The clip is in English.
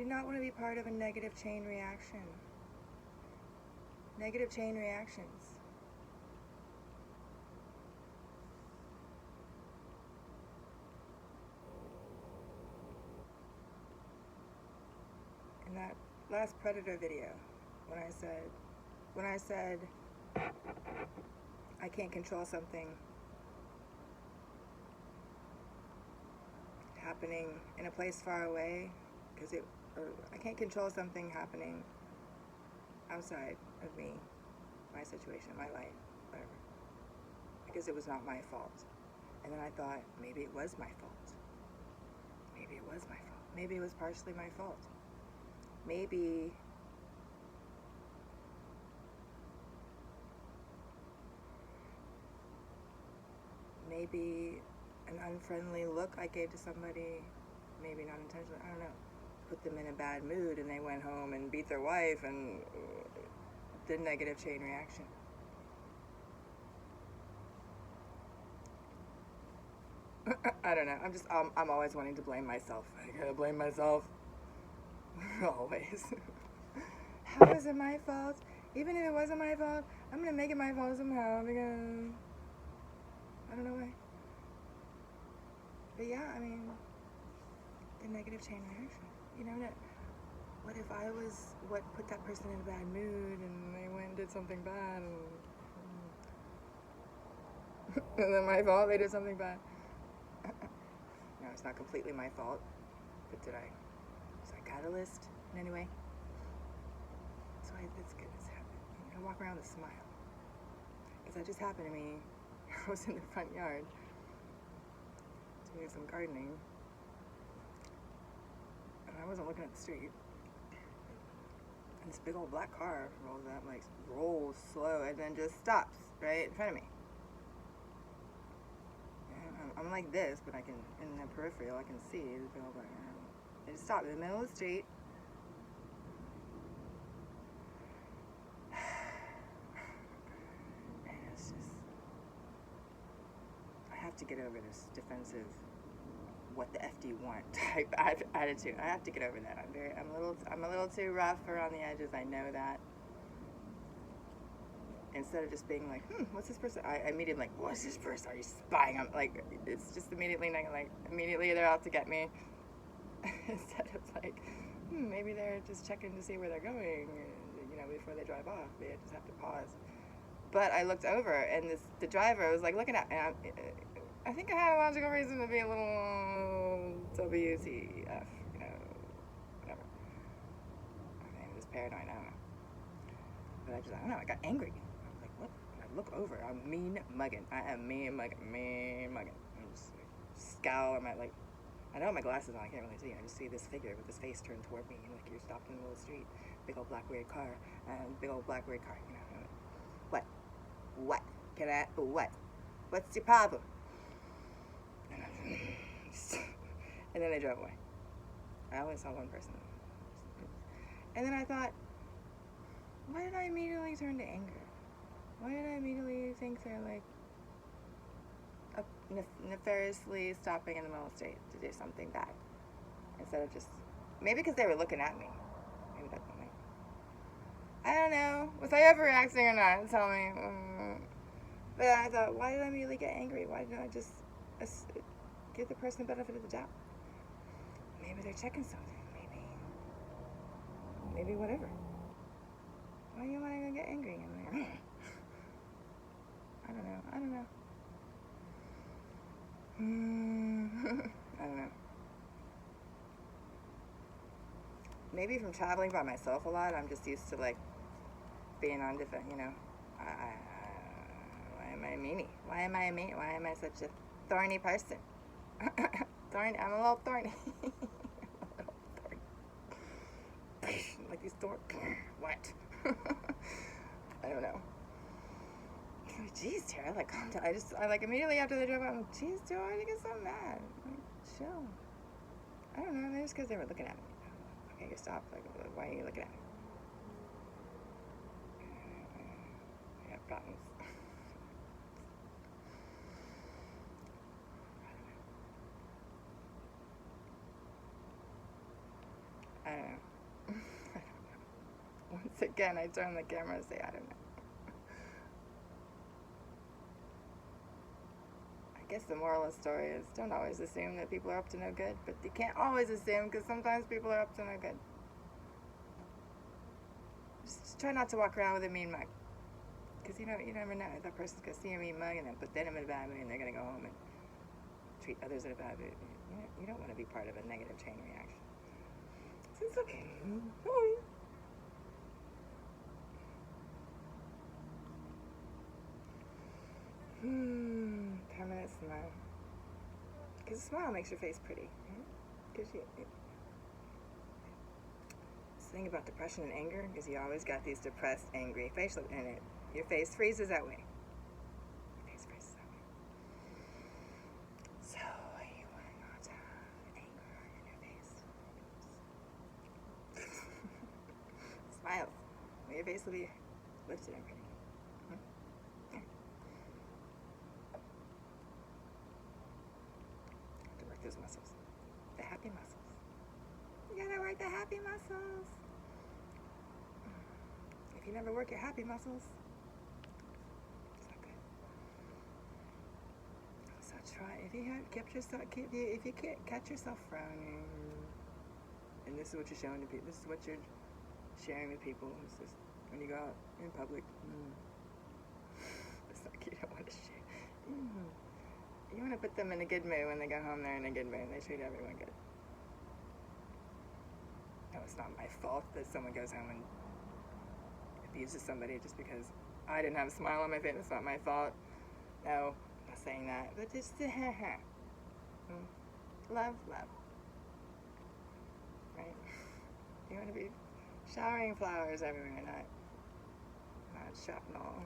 do not want to be part of a negative chain reaction. Negative chain reactions. In that last Predator video, when I said I can't control something happening in a place far away, or I can't control something happening outside of me, my situation, my life, whatever, because it was not my fault. And then I thought, maybe it was my fault. Maybe it was my fault. Maybe it was partially my fault. Maybe an unfriendly look I gave to somebody, maybe not intentionally, I don't know, put them in a bad mood and they went home and beat their wife and did negative chain reaction. I don't know. I'm always wanting to blame myself. I gotta blame myself. Always. How is it my fault? Even if it wasn't my fault, I'm gonna make it my fault somehow because I don't know why. But yeah, I mean, the negative chain reaction. You know, what if I was what put that person in a bad mood and they went and did something bad and then my fault, they did something bad. No, it's not completely my fault, but was I catalyst in any way? So it's good. I walk around with a smile. Because that just happened to me. I was in the front yard doing some gardening, and I wasn't looking at the street. And this big old black car rolls up, like rolls slow, and then just stops right in front of me. I'm like this, but I can, in the peripheral, I can see the big old black car. It just stopped in the middle of the street. And it's just, I have to get over this defensive, what the F do you want type attitude. I have to get over that. I'm a little too rough around the edges. I know that. Instead of just being like, what's this person? I immediately like, what's this person? Are you spying? I'm like, it's just immediately they're out to get me. Instead of like, maybe they're just checking to see where they're going, before they drive off. They just have to pause. But I looked over, and the driver was like looking at me. I think I had a logical reason to be a little WTF, whatever. I mean, just paranoid, I don't know. But I don't know, I got angry. I was like, what? And I look over, I'm mean mugging. I am mean mugging. I'm just like, scowl, I don't have my glasses on, I can't really see. I just see this figure with his face turned toward me, like you're stopped in the middle of the street. Big old black weird car, What? What? What? What's your problem? And then they drove away. I only saw one person. And then I thought, why did I immediately turn to anger? Why did I immediately think they're like nefariously stopping in the middle of the street to do something bad? Instead of just, maybe because they were looking at me. Maybe that's something. I don't know. Was I overreacting or not? Tell me. But I thought, why did I immediately get angry? Why didn't I just give the person the benefit of the doubt? Maybe they're checking something. Maybe whatever. Why do you want to get angry? I'm like, I don't know. I don't know. Maybe from traveling by myself a lot, I'm just used to like being on different, why am I a meanie? Why am I a meanie? Why am I such a thorny person? I'm a little thorny. Like these thorns. What? I don't know. Jeez, Tara, like, calm down. I immediately after they drove out, I'm like, jeez, dude, why did you get so mad? Like, chill. I don't know, maybe it's because they were looking at me. Okay, you stop. Like, why are you looking at me? I have problems. I don't know. Again, I turn the camera and say, I don't know. I guess the moral of the story is don't always assume that people are up to no good, but you can't always assume because sometimes people are up to no good. Just try not to walk around with a mean mug. Because you never know. That person's going to see your mean mug and then put them in a bad mood and they're going to go home and treat others in a bad mood. You don't want to be part of a negative chain reaction. So it's okay. Oh. Permanent smile. Because a smile makes your face pretty. Gives you... This thing about depression and anger is you always got these depressed, angry facial in it. Your face freezes that way. Your face freezes that way. So you want not to have anger in your face. Smiles. Well, your face will be lifted and pretty. Yeah. To work those muscles. The happy muscles. You gotta work the happy muscles. If you never work your happy muscles, it's not good. So try, if you can't catch yourself frowning, and this is what you're showing to people, this is what you're sharing with people, it's just when you go out in public, it's like you don't want to share. You want to put them in a good mood when they go home, they're in a good mood, and they treat everyone good. No, it's not my fault that someone goes home and abuses somebody just because I didn't have a smile on my face. It's not my fault. No, I'm not saying that. But just love. Right? You want to be showering flowers everywhere, not shrapnel.